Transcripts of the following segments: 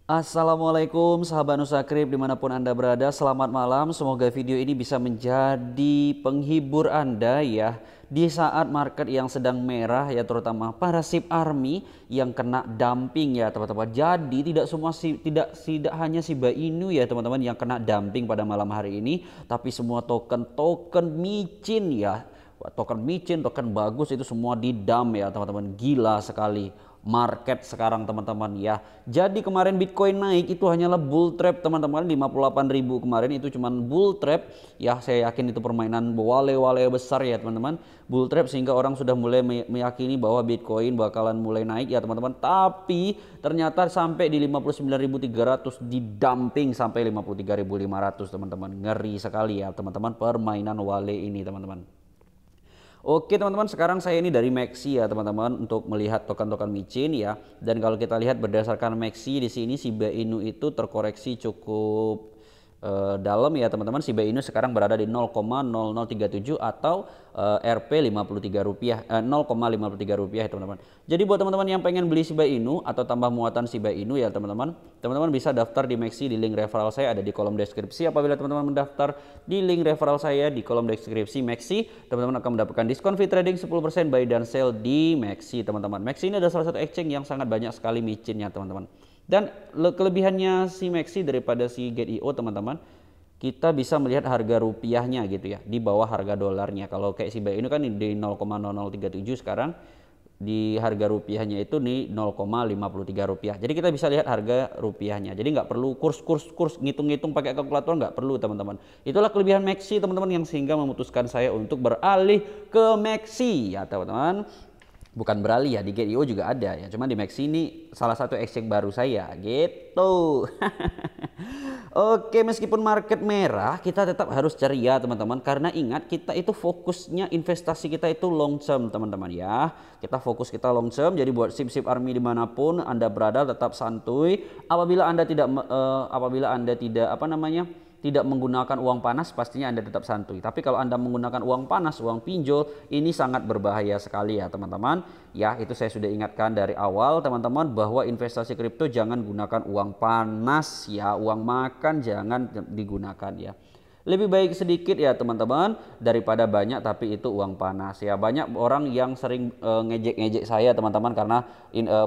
Assalamualaikum sahabat Nusakrip dimanapun Anda berada, selamat malam. Semoga video ini bisa menjadi penghibur Anda ya di saat market yang sedang merah ya, terutama para SIP Army yang kena dumping ya teman-teman. Jadi tidak hanya Shiba Inu ya teman-teman yang kena dumping pada malam hari ini, tapi semua token micin ya. Token micin, token bagus itu semua di dump ya teman-teman. Gila sekali market sekarang teman-teman ya. Jadi kemarin Bitcoin naik itu hanyalah bull trap teman-teman, 58.000 kemarin itu cuman bull trap ya. Saya yakin itu permainan wale-wale besar ya teman-teman, bull trap, sehingga orang sudah mulai meyakini bahwa Bitcoin bakalan mulai naik ya teman-teman. Tapi ternyata sampai di 59.300 di dumping sampai 53.500 teman-teman. Ngeri sekali ya teman-teman permainan wale ini teman-teman. Oke teman-teman, sekarang saya ini dari Maxi ya teman-teman untuk melihat token-token micin ya. Dan kalau kita lihat berdasarkan Maxi di sini Shiba Inu itu terkoreksi cukup dalam ya teman-teman. Shiba Inu sekarang berada di 0,0037 atau Rp 53 rupiah, 0,53 rupiah ya teman-teman. Jadi buat teman-teman yang pengen beli Shiba Inu atau tambah muatan Shiba Inu ya teman-teman, bisa daftar di Maxi di link referral saya ada di kolom deskripsi. Apabila teman-teman mendaftar di link referral saya di kolom deskripsi Maxi, teman-teman akan mendapatkan diskon fee trading 10% buy dan sell di Maxi teman-teman. Maxi ini adalah salah satu exchange yang sangat banyak sekali micinnya teman-teman. Dan kelebihannya si Maxi daripada si Get.io teman-teman, kita bisa melihat harga rupiahnya gitu ya di bawah harga dolarnya. Kalau kayak Shiba Inu kan di 0,0037 sekarang, di harga rupiahnya itu di 0,53 rupiah. Jadi kita bisa lihat harga rupiahnya. Jadi nggak perlu kurs ngitung-ngitung pakai kalkulator, nggak perlu teman-teman. Itulah kelebihan Maxi teman-teman yang sehingga memutuskan saya untuk beralih ke Maxi ya teman-teman. Bukan beralih ya, di Get.io juga ada ya, cuman di Maxi ini salah satu exchange baru saya gitu. Oke, meskipun market merah kita tetap harus ceria teman-teman, karena ingat kita itu fokusnya investasi kita itu long term teman-teman ya. Kita fokus kita long term, jadi buat SIP Army dimanapun Anda berada tetap santuy. Apabila Anda tidak tidak menggunakan uang panas, pastinya Anda tetap santuy. Tapi kalau Anda menggunakan uang panas, uang pinjol, ini sangat berbahaya sekali ya teman-teman. Ya, itu saya sudah ingatkan dari awal teman-teman, bahwa investasi kripto jangan gunakan uang panas ya, uang makan jangan digunakan ya. Lebih baik sedikit ya teman-teman daripada banyak tapi itu uang panas ya. Banyak orang yang sering ngejek-ngejek saya teman-teman karena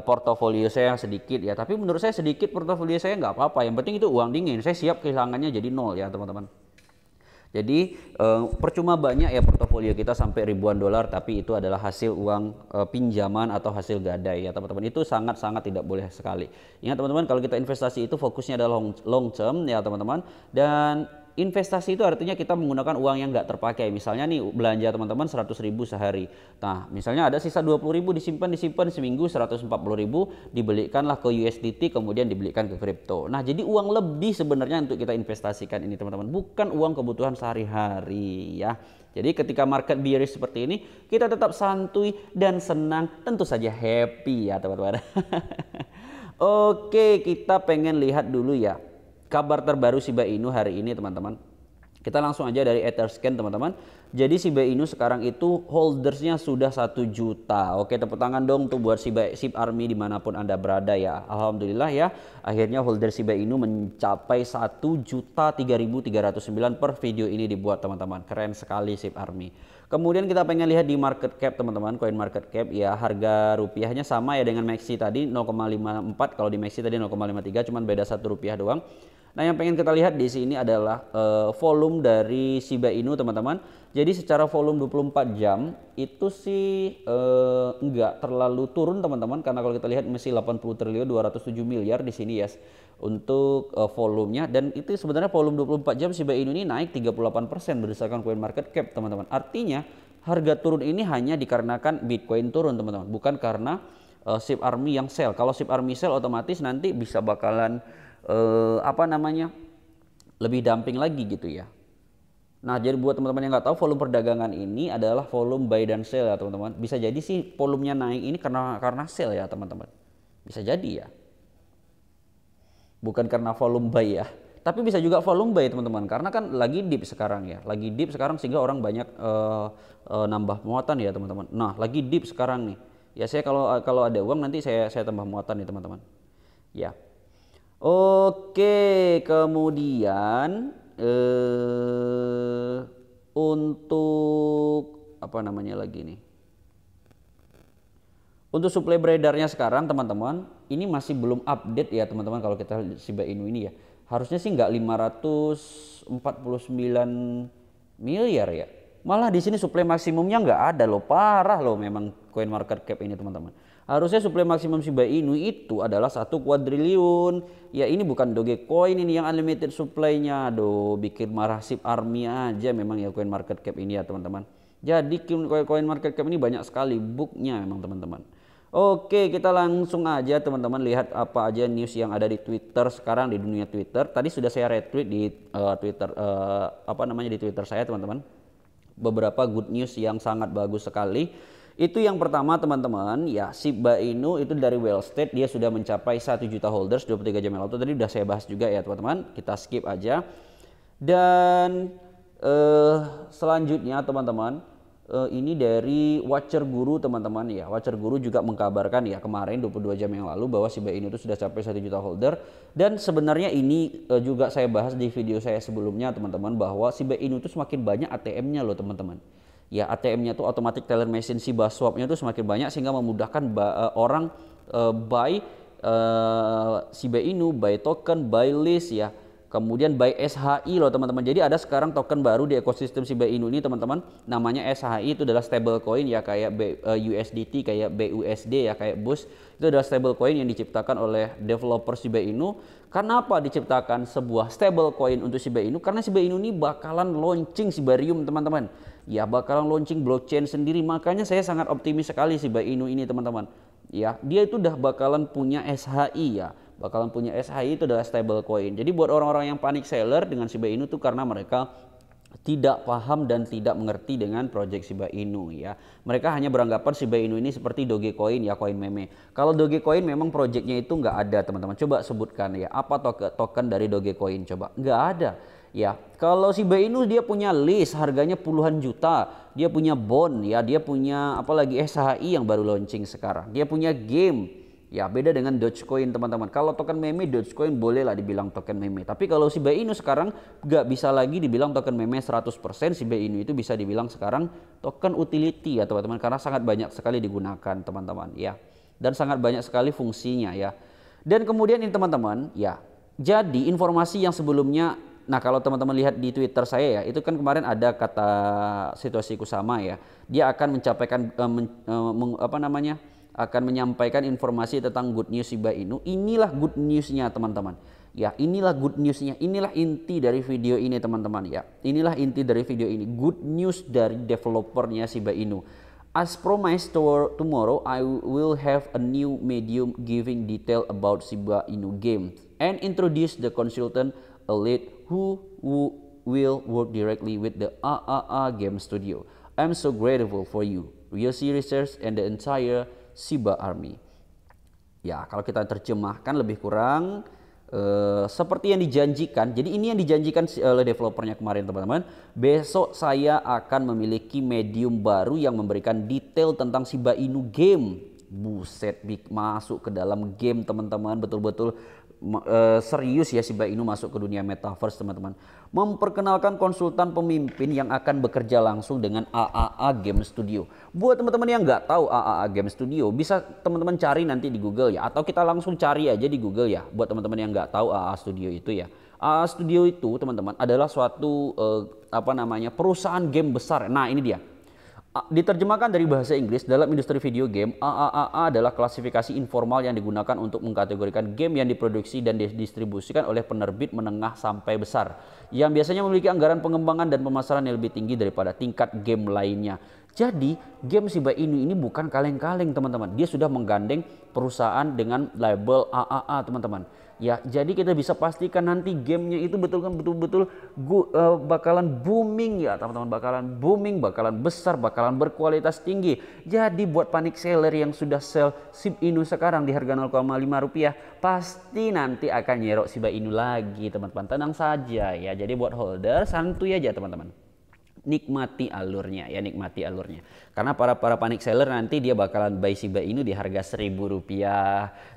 portofolio saya yang sedikit ya. Tapi menurut saya sedikit portofolio saya nggak apa-apa, yang penting itu uang dingin. Saya siap kehilangannya jadi nol ya teman-teman. Jadi percuma banyak ya portofolio kita sampai ribuan dolar, tapi itu adalah hasil uang pinjaman atau hasil gadai ya teman-teman. Itu sangat-sangat tidak boleh sekali. Ingat teman-teman, kalau kita investasi itu fokusnya adalah long term ya teman-teman. Dan investasi itu artinya kita menggunakan uang yang nggak terpakai. Misalnya nih belanja teman-teman 100.000 sehari. Nah misalnya ada sisa 20.000 disimpan seminggu 140.000, dibelikanlah ke USDT kemudian dibelikan ke kripto. Nah jadi uang lebih sebenarnya untuk kita investasikan ini teman-teman, bukan uang kebutuhan sehari-hari ya. Jadi ketika market bearish seperti ini kita tetap santuy dan senang, tentu saja happy ya teman-teman. Oke, kita pengen lihat dulu ya kabar terbaru Shiba Inu hari ini teman-teman. Kita langsung aja dari Etherscan teman-teman. Jadi Shiba Inu sekarang itu holdersnya sudah 1 juta. Oke, tepuk tangan dong untuk buat SIP Army dimanapun Anda berada ya. Alhamdulillah ya, akhirnya holder Shiba Inu mencapai 1.03.309 per video ini dibuat teman-teman. Keren sekali SIP Army. Kemudian kita pengen lihat di market cap teman-teman, coin market cap ya, harga rupiahnya sama ya dengan Maxi tadi 0,54. Kalau di Maxi tadi 0,53, cuman beda 1 rupiah doang. Nah, yang pengen kita lihat di sini adalah volume dari Shiba Inu teman-teman. Jadi secara volume 24 jam itu sih enggak terlalu turun teman-teman, karena kalau kita lihat masih 80 triliun 207 miliar di sini ya untuk volumenya. Dan itu sebenarnya volume 24 jam Shiba Inu ini naik 38% berdasarkan coin market cap teman-teman. Artinya harga turun ini hanya dikarenakan Bitcoin turun teman-teman, bukan karena SIP Army yang sell. Kalau SIP Army sell otomatis nanti bisa bakalan lebih dumping lagi gitu ya. Nah jadi buat teman-teman yang nggak tahu, volume perdagangan ini adalah volume buy dan sell ya teman-teman. Bisa jadi sih volumenya naik ini karena sell ya teman-teman, bisa jadi ya, bukan karena volume buy ya. Tapi bisa juga volume buy teman-teman, karena kan lagi dip sekarang ya, lagi dip sekarang sehingga orang banyak nambah muatan ya teman-teman. Nah lagi dip sekarang nih ya, saya kalau ada uang nanti saya tambah muatan nih teman-teman ya. Oke, kemudian untuk apa namanya lagi nih? Untuk suplai beredarnya sekarang teman-teman, ini masih belum update ya teman-teman kalau kita lihat Shiba Inu ini ya. Harusnya sih nggak 549 miliar ya. Malah di sini suplai maksimumnya nggak ada loh, parah loh memang coin market cap ini teman-teman. Harusnya suplai maksimum Shiba Inu itu adalah 1 kuadriliun. Ya ini bukan Dogecoin ini yang unlimited supply-nya. Aduh, bikin marah SIP Army aja memang ya coin market cap ini ya teman-teman. Jadi coin market cap ini banyak sekali booknya memang teman-teman. Oke, kita langsung aja teman-teman lihat apa aja news yang ada di Twitter sekarang di dunia Twitter. Tadi sudah saya retweet di Twitter di Twitter saya teman-teman. Beberapa good news yang sangat bagus sekali. Itu yang pertama teman-teman, ya Shiba Inu itu dari Well State dia sudah mencapai 1 juta holders 23 jam yang lalu. Tadi sudah saya bahas juga ya teman-teman. Kita skip aja. Dan selanjutnya teman-teman, ini dari Watcher Guru teman-teman ya. Watcher Guru juga mengkabarkan ya kemarin 22 jam yang lalu bahwa Shiba Inu itu sudah capai 1 juta holder. Dan sebenarnya ini juga saya bahas di video saya sebelumnya teman-teman, bahwa Shiba Inu itu semakin banyak ATM-nya loh teman-teman. Ya ATM-nya tuh automatic teller machine Shiba Swap-nya tuh semakin banyak sehingga memudahkan orang buy Shiba Inu, buy token, buy list ya. Kemudian buy SHI loh teman-teman. Jadi ada sekarang token baru di ekosistem Shiba Inu ini teman-teman. Namanya SHI, itu adalah stable coin ya, kayak USDT, kayak BUSD ya, kayak BUS. Itu adalah stable coin yang diciptakan oleh developer Shiba Inu. Kenapa diciptakan sebuah stable coin untuk Shiba Inu? Karena Shiba Inu ini bakalan launching Shibarium teman-teman. Ya bakalan launching blockchain sendiri. Makanya saya sangat optimis sekali Shiba Inu ini teman-teman. Ya, dia itu udah bakalan punya SHI ya. Bakalan punya SHI, itu adalah stable coin. Jadi buat orang-orang yang panic seller dengan Shiba Inu itu karena mereka tidak paham dan tidak mengerti dengan project Shiba Inu ya. Mereka hanya beranggapan Shiba Inu ini seperti Dogecoin ya, koin meme. Kalau Dogecoin memang projectnya itu nggak ada teman-teman. Coba sebutkan ya, apa token dari Dogecoin, coba. Nggak ada. Ya, kalau Shiba Inu dia punya list harganya puluhan juta, dia punya bond ya, dia punya apalagi SHI yang baru launching sekarang, dia punya game. Ya beda dengan Dogecoin teman-teman. Kalau token meme Dogecoin boleh lah dibilang token meme. Tapi kalau Shiba Inu sekarang nggak bisa lagi dibilang token meme 100%. Shiba Inu itu bisa dibilang sekarang token utility ya teman-teman. Karena sangat banyak sekali digunakan teman-teman ya. Dan sangat banyak sekali fungsinya ya. Dan kemudian ini teman-teman ya. Jadi informasi yang sebelumnya, nah kalau teman-teman lihat di Twitter saya ya, itu kan kemarin ada kata Satoshi Kusama ya. Dia akan akan menyampaikan informasi tentang good news Shiba Inu. Inilah good newsnya teman-teman. Ya, inilah good newsnya. Inilah inti dari video ini teman-teman ya. Inilah inti dari video ini. Good news dari developernya Shiba Inu. As promised, tomorrow I will have a new medium giving detail about Shiba Inu game and introduce the consultant elite who will work directly with the AAA game studio. I'm so grateful for you, Yoshi Research, and the entire Shiba Army. Ya, kalau kita terjemahkan lebih kurang seperti yang dijanjikan. Jadi ini yang dijanjikan oleh developernya kemarin teman-teman. Besok saya akan memiliki medium baru yang memberikan detail tentang Shiba Inu game. Buset, masuk ke dalam game teman-teman, betul-betul serius ya Shiba Inu masuk ke dunia metaverse teman-teman. Memperkenalkan konsultan pemimpin yang akan bekerja langsung dengan AAA Game Studio. Buat teman-teman yang nggak tahu AAA Game Studio, bisa teman-teman cari nanti di Google ya, atau kita langsung cari aja di Google ya. Buat teman-teman yang nggak tahu AAA Studio itu ya, AAA Studio itu teman-teman adalah suatu perusahaan game besar. Nah ini dia. Diterjemahkan dari bahasa Inggris, dalam industri video game, AAA adalah klasifikasi informal yang digunakan untuk mengkategorikan game yang diproduksi dan didistribusikan oleh penerbit menengah sampai besar, yang biasanya memiliki anggaran pengembangan dan pemasaran yang lebih tinggi daripada tingkat game lainnya. Jadi, game Shiba Inu ini bukan kaleng-kaleng teman-teman. Dia sudah menggandeng perusahaan dengan label AAA teman-teman. Ya, jadi kita bisa pastikan nanti gamenya itu betul-betul bakalan booming ya teman-teman, bakalan booming, bakalan besar, bakalan berkualitas tinggi. Jadi buat panic seller yang sudah sell Shiba Inu sekarang di harga 0,5 rupiah, pasti nanti akan nyerok Shiba Inu lagi teman-teman. Tenang saja ya. Jadi buat holder santuy aja teman-teman. nikmati alurnya ya, nikmati alurnya. Karena para panic seller nanti dia bakalan buy Shiba Inu di harga Rp1.000,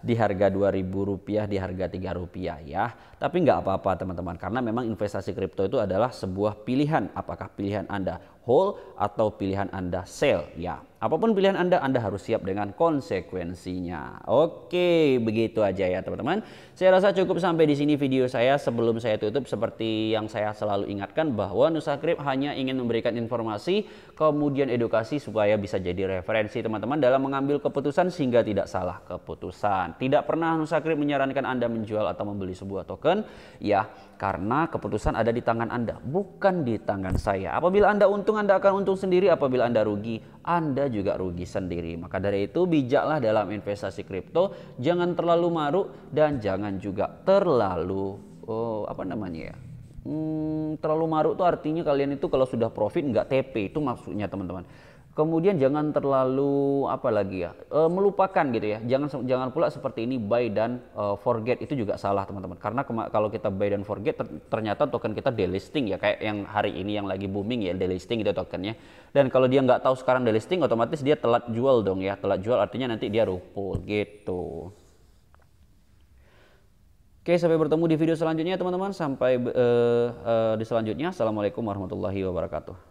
di harga Rp2.000, di harga Rp3 ya. Tapi nggak apa-apa teman-teman, karena memang investasi kripto itu adalah sebuah pilihan. Apakah pilihan Anda hold atau pilihan Anda sell ya. Apapun pilihan Anda harus siap dengan konsekuensinya. Oke, begitu aja ya teman-teman. Saya rasa cukup sampai di sini video saya. Sebelum saya tutup, seperti yang saya selalu ingatkan bahwa Nusakrip hanya ingin memberikan informasi, kemudian edukasi supaya bisa jadi referensi teman-teman dalam mengambil keputusan sehingga tidak salah keputusan. Tidak pernah Nusakrip menyarankan Anda menjual atau membeli sebuah token ya, karena keputusan ada di tangan Anda, bukan di tangan saya. Apabila Anda untung, Anda akan untung sendiri. Apabila Anda rugi, Anda juga rugi sendiri. Maka dari itu bijaklah dalam investasi kripto, jangan terlalu maruk dan jangan juga terlalu terlalu maruk tuh artinya kalian itu kalau sudah profit nggak TP, itu maksudnya teman-teman. Kemudian jangan terlalu melupakan gitu ya. Jangan pula seperti ini buy dan forget, itu juga salah teman-teman. Karena kalau kita buy dan forget ternyata token kita delisting ya, kayak yang hari ini yang lagi booming ya, delisting itu tokennya. Dan kalau dia nggak tahu sekarang delisting, otomatis dia telat jual dong ya. Telat jual artinya nanti dia rupuh gitu. Oke, sampai bertemu di video selanjutnya teman-teman. Sampai di selanjutnya. Assalamualaikum warahmatullahi wabarakatuh.